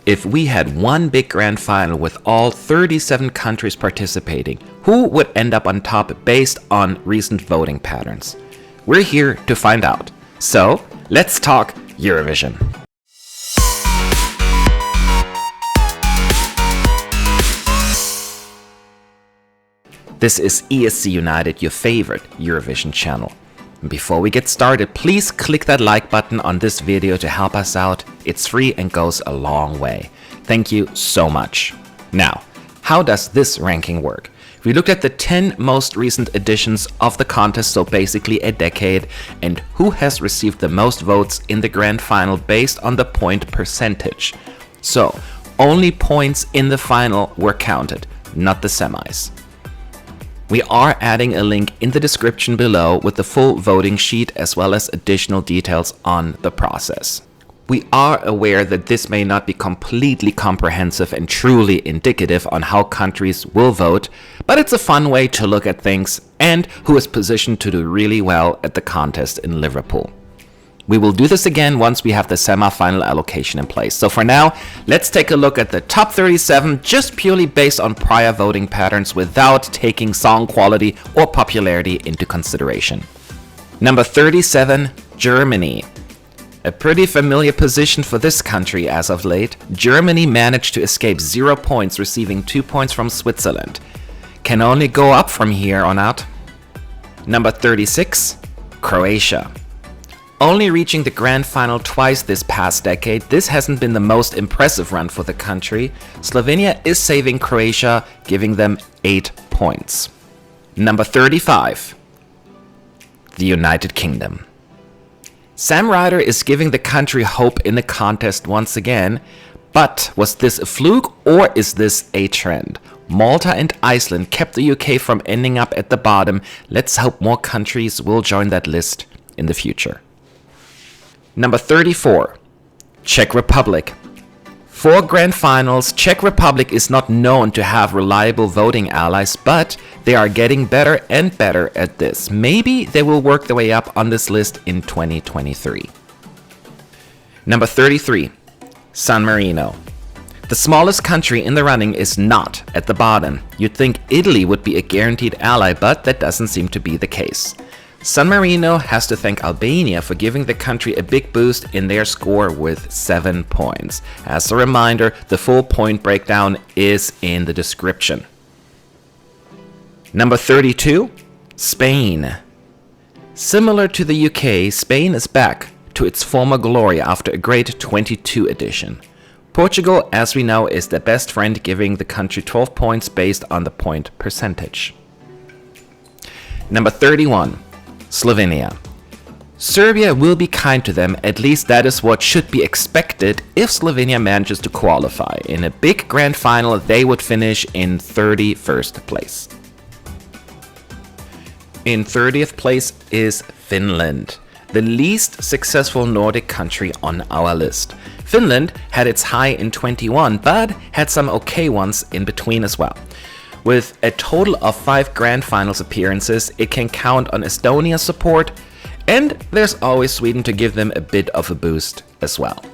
if we had one big grand final with all 37 countries participating, who would end up on top based on recent voting patterns? We're here to find out. So, let's talk Eurovision. This is ESC United, your favorite Eurovision channel. And before we get started, please click that like button on this video to help us out. It's free and goes a long way. Thank you so much. Now, how does this ranking work? We looked at the 10 most recent editions of the contest, so basically a decade, and who has received the most votes in the grand final based on the point percentage. So, only points in the final were counted, not the semis. We are adding a link in the description below with the full voting sheet as well as additional details on the process. We are aware that this may not be completely comprehensive and truly indicative on how countries will vote, but it's a fun way to look at things and who is positioned to do really well at the contest in Liverpool. We will do this again once we have the semi-final allocation in place. So for now, let's take a look at the top 37 just purely based on prior voting patterns without taking song quality or popularity into consideration. Number 37, Germany. A pretty familiar position for this country as of late. Germany managed to escape 0 points, receiving 2 points from Switzerland. Can only go up from here on out. Number 36, Croatia. Only reaching the grand final twice this past decade, this hasn't been the most impressive run for the country. Slovenia is saving Croatia, giving them 8 points. Number 35, the United Kingdom. Sam Ryder is giving the country hope in the contest once again, but was this a fluke or is this a trend? Malta and Iceland kept the UK from ending up at the bottom. Let's hope more countries will join that list in the future. Number 34, Czech Republic. 4 grand finals, Czech Republic is not known to have reliable voting allies, but they are getting better and better at this. Maybe they will work their way up on this list in 2023. Number 33, San Marino. The smallest country in the running is not at the bottom. You'd think Italy would be a guaranteed ally, but that doesn't seem to be the case. San Marino has to thank Albania for giving the country a big boost in their score with 7 points. As a reminder, the full point breakdown is in the description. Number 32, Spain. Similar to the UK, Spain is back to its former glory after a great 22 edition. Portugal, as we know, is the best friend, giving the country 12 points based on the point percentage. Number 31, Slovenia. Serbia will be kind to them, at least that is what should be expected if Slovenia manages to qualify. In a big grand final, they would finish in 31st place. In 30th place is Finland, the least successful Nordic country on our list. Finland had its high in 21, but had some okay ones in between as well. With a total of 5 grand finals appearances, it can count on Estonia's support, and there's always Sweden to give them a bit of a boost as well.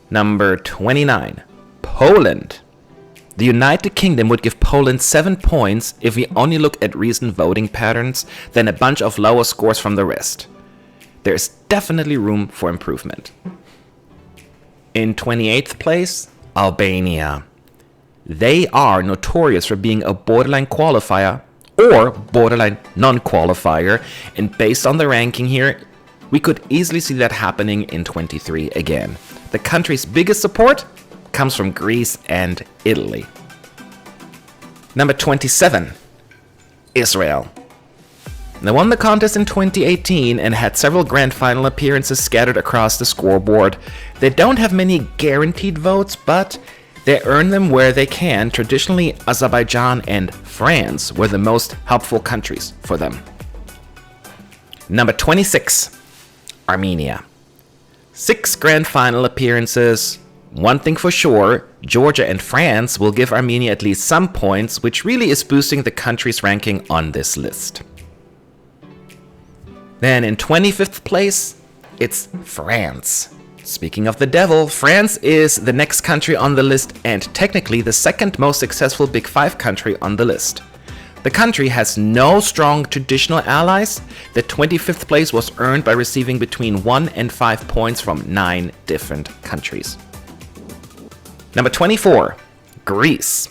Number 29, Poland. The United Kingdom would give Poland 7 points if we only look at recent voting patterns, then a bunch of lower scores from the rest. There is definitely room for improvement. In 28th place, Albania. They are notorious for being a borderline qualifier or borderline non-qualifier, and based on the ranking here, we could easily see that happening in 23 again. The country's biggest support comes from Greece and Italy. Number 27, Israel. They won the contest in 2018 and had several grand final appearances scattered across the scoreboard. They don't have many guaranteed votes, but they earn them where they can. Traditionally, Azerbaijan and France were the most helpful countries for them. Number 26, Armenia. 6 grand final appearances. One thing for sure, Georgia and France will give Armenia at least some points, which really is boosting the country's ranking on this list. Then in 25th place, it's France. Speaking of the devil, France is the next country on the list and technically the second most successful Big Five country on the list. The country has no strong traditional allies. The 25th place was earned by receiving between 1 and 5 points from 9 different countries. Number 24, Greece.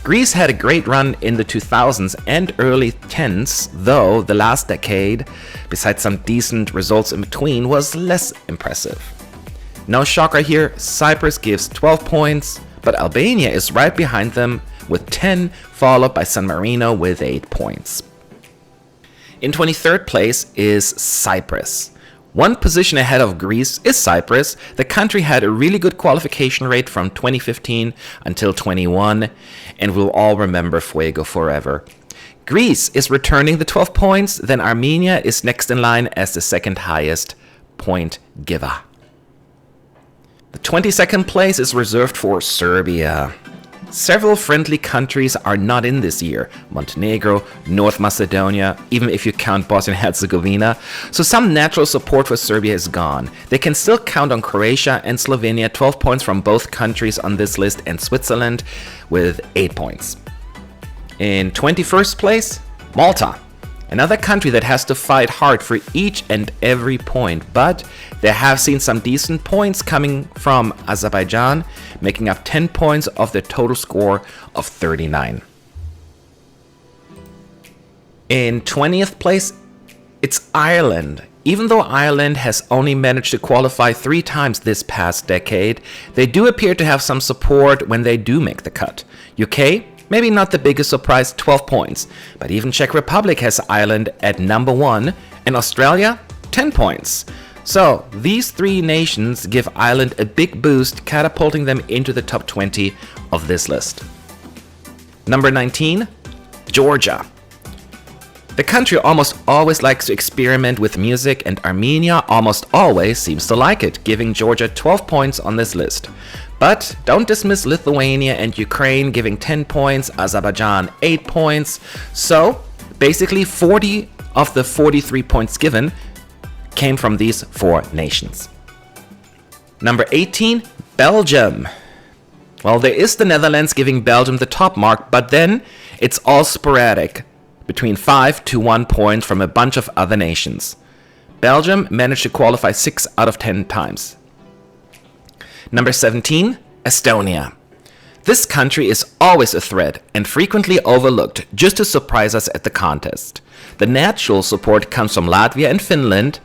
Greece had a great run in the 2000s and early 10s, though the last decade, besides some decent results in between, was less impressive. No shocker here, Cyprus gives 12 points, but Albania is right behind them with 10, followed by San Marino with 8 points. In 23rd place is Cyprus. One position ahead of Greece is Cyprus. The country had a really good qualification rate from 2015 until 21, and we'll all remember Fuego forever. Greece is returning the 12 points, then Armenia is next in line as the second highest point giver. The 22nd place is reserved for Serbia. Several friendly countries are not in this year. Montenegro, North Macedonia, even if you count Bosnia and Herzegovina. So some natural support for Serbia is gone. They can still count on Croatia and Slovenia, 12 points from both countries on this list, and Switzerland with 8 points. In 21st place, Malta. Another country that has to fight hard for each and every point, but they have seen some decent points coming from Azerbaijan, making up 10 points of their total score of 39. In 20th place, it's Ireland. Even though Ireland has only managed to qualify 3 times this past decade, they do appear to have some support when they do make the cut. UK? Maybe not the biggest surprise, 12 points, but even Czech Republic has Ireland at number 1, and Australia, 10 points. So these 3 nations give Ireland a big boost, catapulting them into the top 20 of this list. Number 19, Georgia. The country almost always likes to experiment with music, and Armenia almost always seems to like it, giving Georgia 12 points on this list. But don't dismiss Lithuania and Ukraine giving 10 points, Azerbaijan 8 points. So basically 40 of the 43 points given came from these 4 nations. Number 18, Belgium. Well, there is the Netherlands giving Belgium the top mark, but then it's all sporadic, between 5 to 1 point from a bunch of other nations. Belgium managed to qualify 6 out of 10 times. Number 17, Estonia. This country is always a threat and frequently overlooked just to surprise us at the contest. The natural support comes from Latvia and Finland,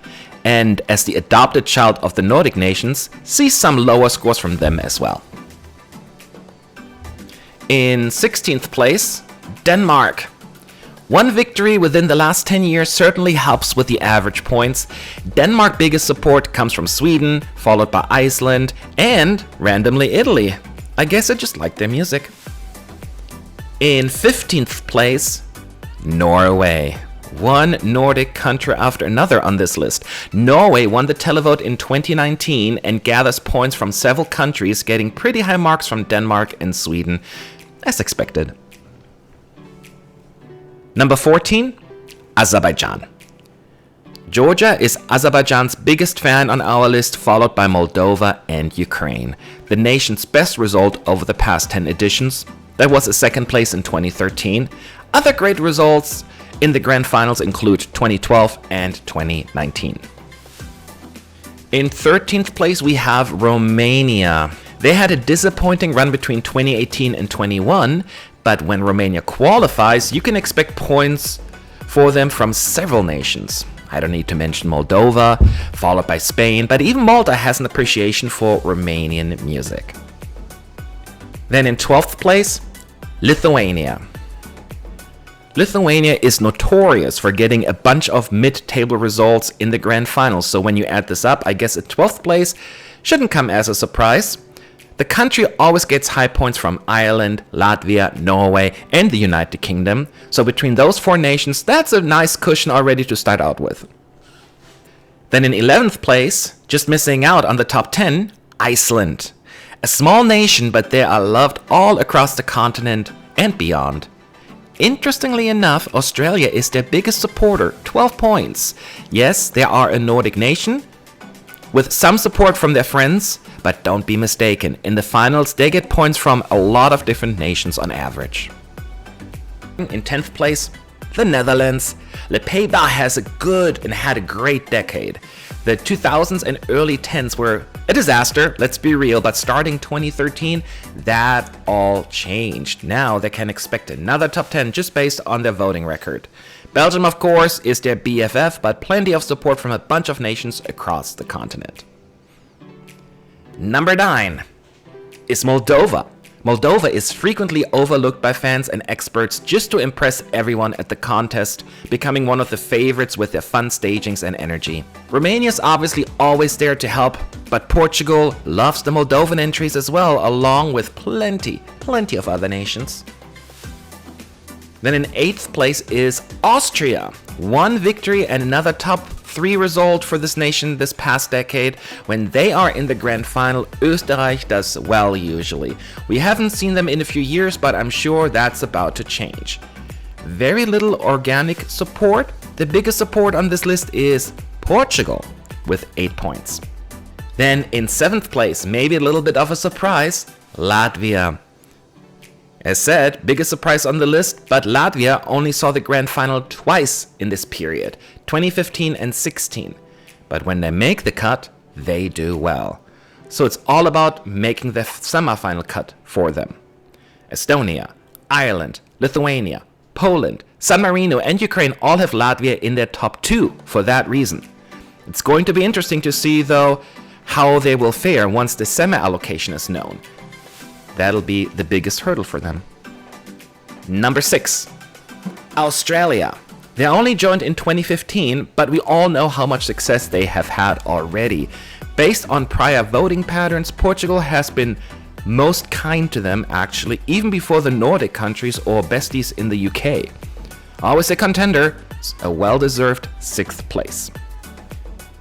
and as the adopted child of the Nordic nations, see some lower scores from them as well. In 16th place, Denmark. One victory within the last 10 years certainly helps with the average points. Denmark's biggest support comes from Sweden, followed by Iceland, and randomly Italy. I guess I just like their music. In 15th place, Norway. One Nordic country after another on this list. Norway won the televote in 2019 and gathers points from several countries, getting pretty high marks from Denmark and Sweden, as expected. Number 14, Azerbaijan. Georgia is Azerbaijan's biggest fan on our list, followed by Moldova and Ukraine. The nation's best result over the past 10 editions. That was a second place in 2013. Other great results in the grand finals include 2012 and 2019. In 13th place, we have Romania. They had a disappointing run between 2018 and 21, but when Romania qualifies, you can expect points for them from several nations. I don't need to mention Moldova, followed by Spain, but even Malta has an appreciation for Romanian music. Then in 12th place, Lithuania. Lithuania is notorious for getting a bunch of mid-table results in the grand finals, so when you add this up, I guess a 12th place shouldn't come as a surprise. The country always gets high points from Ireland, Latvia, Norway, and the United Kingdom, so between those 4 nations, that's a nice cushion already to start out with. Then in 11th place, just missing out on the top 10, Iceland. A small nation, but they are loved all across the continent and beyond. Interestingly enough, Australia is their biggest supporter, 12 points. Yes, they are a Nordic nation, with some support from their friends, but don't be mistaken, in the finals they get points from a lot of different nations on average. In 10th place, the Netherlands. Le Pays Bas has had a great decade. The 2000s and early 10s were a disaster, let's be real, but starting 2013, that all changed. Now they can expect another top 10 just based on their voting record. Belgium, of course, is their BFF, but plenty of support from a bunch of nations across the continent. Number 9 is Moldova. Moldova is frequently overlooked by fans and experts just to impress everyone at the contest, becoming one of the favorites with their fun stagings and energy. Romania is obviously always there to help, but Portugal loves the Moldovan entries as well, along with plenty of other nations. Then in 8th place is Austria. One victory and another top 3 result for this nation this past decade. When they are in the grand final, Österreich does well usually. We haven't seen them in a few years, but I'm sure that's about to change. Very little organic support. The biggest support on this list is Portugal with 8 points. Then in 7th place, maybe a little bit of a surprise, Latvia. As said, biggest surprise on the list, but Latvia only saw the grand final twice in this period, 2015 and 16. But when they make the cut, they do well. So it's all about making the semifinal cut for them. Estonia, Ireland, Lithuania, Poland, San Marino and Ukraine all have Latvia in their top 2 for that reason. It's going to be interesting to see though how they will fare once the semi-allocation is known. That'll be the biggest hurdle for them. Number 6, Australia. They only joined in 2015, but we all know how much success they have had already. Based on prior voting patterns, Portugal has been most kind to them actually, even before the Nordic countries or besties in the UK. Always a contender, a well-deserved 6th place.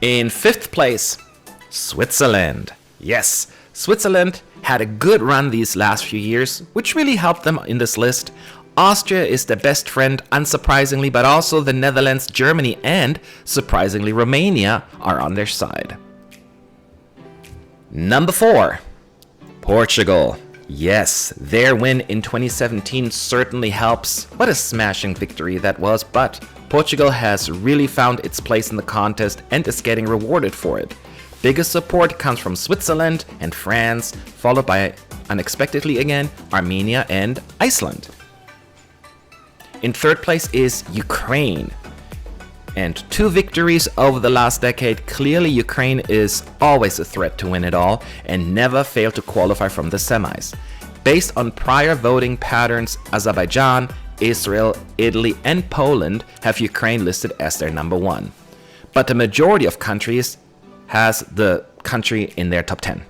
In 5th place, Switzerland. Yes, Switzerland had a good run these last few years, which really helped them in this list. Austria is their best friend, unsurprisingly, but also the Netherlands, Germany, and, surprisingly, Romania are on their side. Number 4, Portugal. Yes, their win in 2017 certainly helps. What a smashing victory that was, but Portugal has really found its place in the contest and is getting rewarded for it. Biggest support comes from Switzerland and France, followed by, unexpectedly again, Armenia and Iceland. In 3rd place is Ukraine. And 2 victories over the last decade. Clearly Ukraine is always a threat to win it all and never failed to qualify from the semis. Based on prior voting patterns, Azerbaijan, Israel, Italy and Poland have Ukraine listed as their number 1. But the majority of countries has the country in their top 10.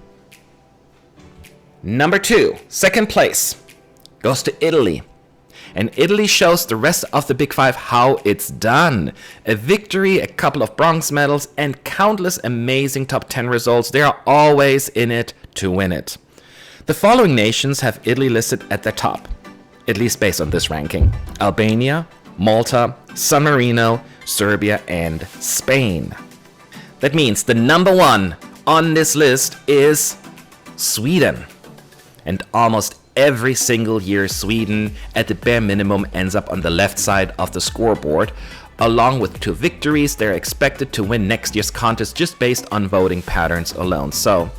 Number 2, 2nd place, goes to Italy. And Italy shows the rest of the Big 5 how it's done. A victory, a couple of bronze medals, and countless amazing top 10 results. They are always in it to win it. The following nations have Italy listed at the top, at least based on this ranking: Albania, Malta, San Marino, Serbia, and Spain. That means the number 1 on this list is Sweden. And almost every single year Sweden, at the bare minimum, ends up on the left side of the scoreboard. Along with 2 victories, they're expected to win next year's contest just based on voting patterns alone. So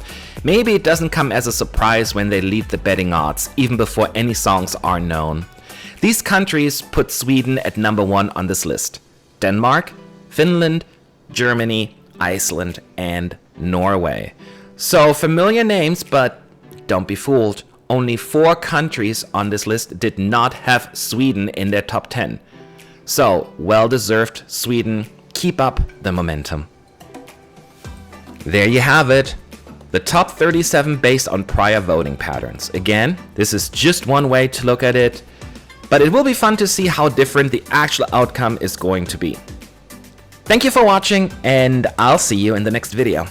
maybe it doesn't come as a surprise when they lead the betting odds, even before any songs are known. These countries put Sweden at number 1 on this list. Denmark, Finland, Germany, Iceland, and Norway. So familiar names, but don't be fooled. Only 4 countries on this list did not have Sweden in their top 10. So, well-deserved Sweden, keep up the momentum. There you have it. The top 37 based on prior voting patterns. Again, this is just one way to look at it, but it will be fun to see how different the actual outcome is going to be. Thank you for watching, and I'll see you in the next video.